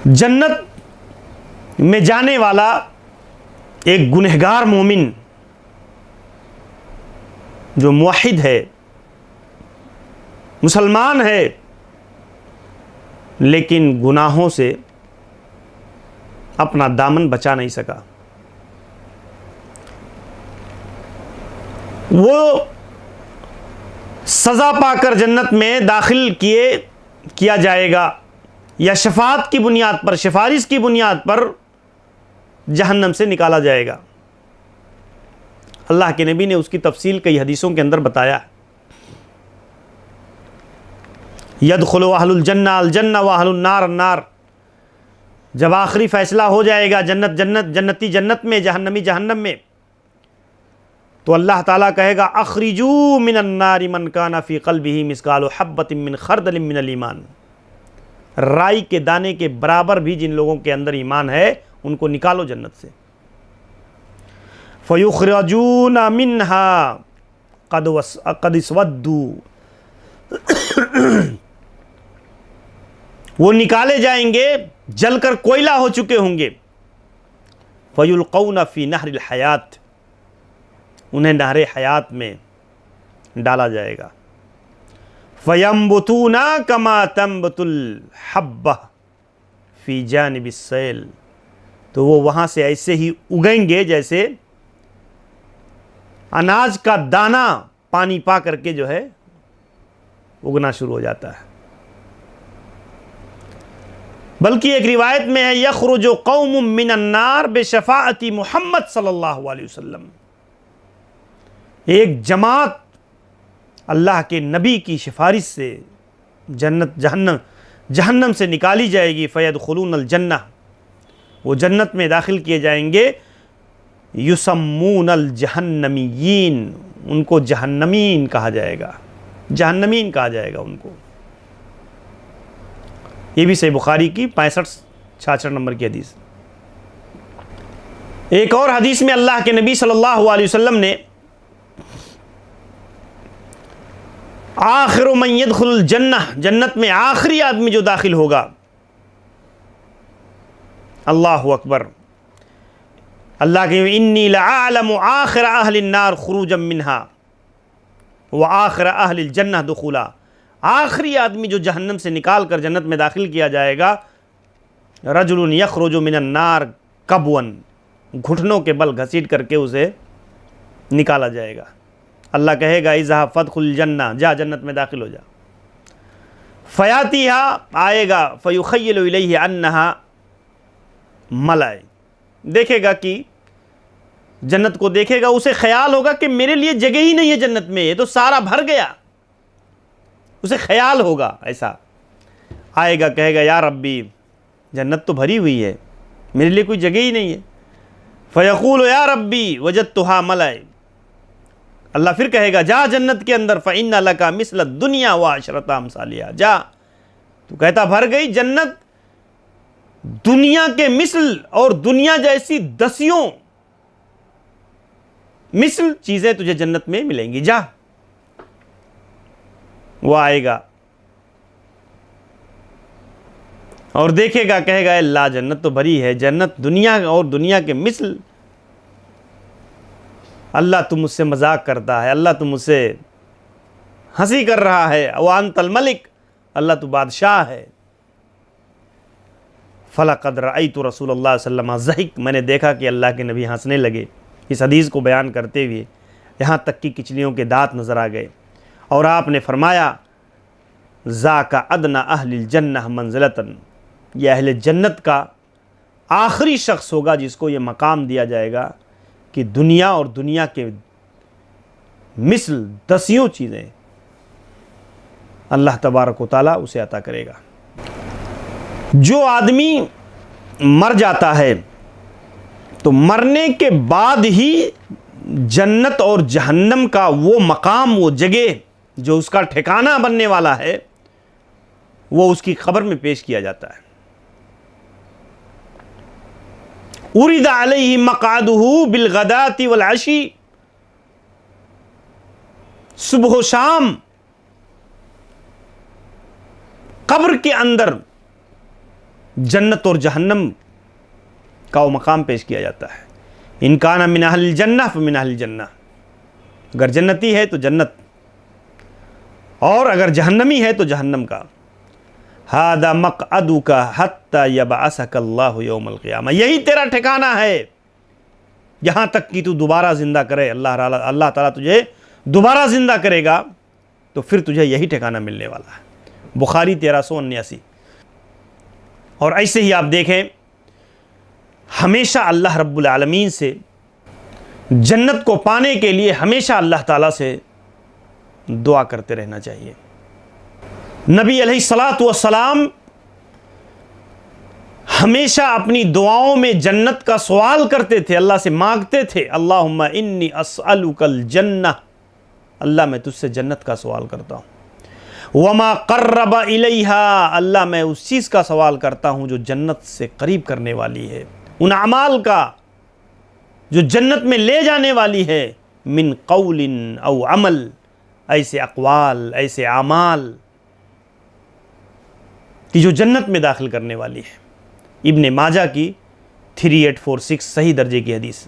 جنت میں جانے والا ایک گنہگار مومن جو موحد ہے، مسلمان ہے، لیکن گناہوں سے اپنا دامن بچا نہیں سکا، وہ سزا پا کر جنت میں داخل کیا جائے گا یا شفاعت کی بنیاد پر، سفارش کی بنیاد پر جہنم سے نکالا جائے گا۔ اللہ کے نبی نے اس کی تفصیل کئی حدیثوں کے اندر بتایا۔ یدخل اہل الجنہ الجنہ واہل النار النار، جب آخری فیصلہ ہو جائے گا جنتی جنت میں، جہنمی جہنم میں، تو اللہ تعالیٰ کہے گا اخرجوا من النار من کان فی قلبہ مثقال حبۃ من خردل من الایمان، رائی کے دانے کے برابر بھی جن لوگوں کے اندر ایمان ہے ان کو نکالو جنت سے۔ فیخرجون منہا قد اسودوا، وہ نکالے جائیں گے جل کر کوئلہ ہو چکے ہوں گے۔ فیلقون فی نہر الحیات، انہیں نہر حیات میں ڈالا جائے گا۔ فینبتون کما تنبت الحبہ فی جانب السیل، تو وہ وہاں سے ایسے ہی اگیں گے جیسے اناج کا دانہ پانی پا کر کے جو ہے اگنا شروع ہو جاتا ہے۔ بلکہ ایک روایت میں ہے یخرج قوم من النار بشفاعت محمد صلی اللہ علیہ وسلم، ایک جماعت اللہ کے نبی کی سفارش سے جہنم سے نکالی جائے گی۔ فیدخلون الجنہ، وہ جنت میں داخل کیے جائیں گے۔ یسمون الجہنمیین، ان کو جہنمین کہا جائے گا، جہنمین کہا جائے گا ان کو۔ یہ بھی صحیح بخاری کی 65-66 نمبر کی حدیث۔ ایک اور حدیث میں اللہ کے نبی صلی اللہ علیہ وسلم نے آخر من يدخل الجنہ، جنت میں آخری آدمی جو داخل ہوگا، اللہ اکبر، اللہ کے انی لعالم آخر اہل النار خروجا منہا وآخر اہل الجنہ دخولا، آخری آدمی جو جہنم سے نکال کر جنت میں داخل کیا جائے گا، رجل یخرج من النار کبوا، گھٹنوں کے بل گھسیٹ کر کے اسے نکالا جائے گا۔ اللہ کہے گا اذهب فادخل الجنہ، جا جنت میں داخل ہو جا۔ فیاتیہا، آئے گا، فیخیل الیہ انہا ملائے، دیکھے گا کہ جنت کو دیکھے گا، اسے خیال ہوگا کہ میرے لیے جگہ ہی نہیں ہے جنت میں، یہ تو سارا بھر گیا، اسے خیال ہوگا ایسا۔ آئے گا کہے گا یا ربی، جنت تو بھری ہوئی ہے، میرے لیے کوئی جگہ ہی نہیں ہے۔ فیقول یا ربی وجدتھا ملائے، اللہ پھر کہے گا جا جنت کے اندر، فإن لک مثل الدنیا وعشرۃ امثالھا، جا، تو کہتا بھر گئی جنت، دنیا کے مثل اور دنیا جیسی دسیوں مثل چیزیں تجھے جنت میں ملیں گی، جا۔ وہ آئے گا اور دیکھے گا، کہے گا اللہ جنت تو بھری ہے، جنت دنیا اور دنیا کے مثل، اللہ تم مجھ سے مذاق کرتا ہے، اللہ تم مجھ سے ہنسی کر رہا ہے، وانت الملک، اللہ تو بادشاہ ہے۔ فلقد رأیت رسول اللہ صلی اللہ علیہ وسلم ضحک، میں نے دیکھا کہ اللہ کے نبی ہنسنے لگے اس حدیث کو بیان کرتے ہوئے، یہاں تک کہ کچلیوں کے دانت نظر آ گئے، اور آپ نے فرمایا ذاک ادنی اہل الجنہ منزلۃ، یہ اہل جنت کا آخری شخص ہوگا جس کو یہ مقام دیا جائے گا کہ دنیا اور دنیا کے مثل دسیوں چیزیں اللہ تبارک و تعالیٰ اسے عطا کرے گا۔ جو آدمی مر جاتا ہے تو مرنے کے بعد ہی جنت اور جہنم کا وہ مقام، وہ جگہ جو اس کا ٹھکانہ بننے والا ہے، وہ اس کی قبر میں پیش کیا جاتا ہے۔ اُرِدَ عَلَيْهِ مَقْعَدُهُ بِالْغَدَاةِ وَالْعَشِيِّ، صبح و شام قبر کے اندر جنت اور جہنم کا وہ مقام پیش کیا جاتا ہے. ان کان من اہل الجنہ فمن اہل الجنہ، اگر جنتی ہے تو جنت، اور اگر جہنمی ہے تو جہنم کا. ھذا مقعدک حتی یبعثک اللہ یوم القیامہ، یہی تیرا ٹھکانہ ہے یہاں تک کہ تو دوبارہ زندہ کرے. اللہ تعالیٰ تجھے دوبارہ زندہ کرے گا تو پھر تجھے یہی ٹھکانہ ملنے والا ہے. بخاری 1379. اور ایسے ہی آپ دیکھیں ہمیشہ اللہ رب العالمین سے جنت کو پانے کے لیے ہمیشہ اللہ تعالیٰ سے دعا کرتے رہنا چاہیے. نبی علیہ الصلاۃ والسلام ہمیشہ اپنی دعاؤں میں جنت کا سوال کرتے تھے، اللہ سے مانگتے تھے. اللہم انی اسألک الجنہ، اللہ میں تجھ سے جنت کا سوال کرتا ہوں. وما قرب الیہا، اللہ میں اس چیز کا سوال کرتا ہوں جو جنت سے قریب کرنے والی ہے، ان اعمال کا جو جنت میں لے جانے والی ہے. من قول او عمل، ایسے اقوال، ایسے اعمال کہ جو جنت میں داخل کرنے والی ہے. ابن ماجہ کی 3846 صحیح درجے کی حدیث.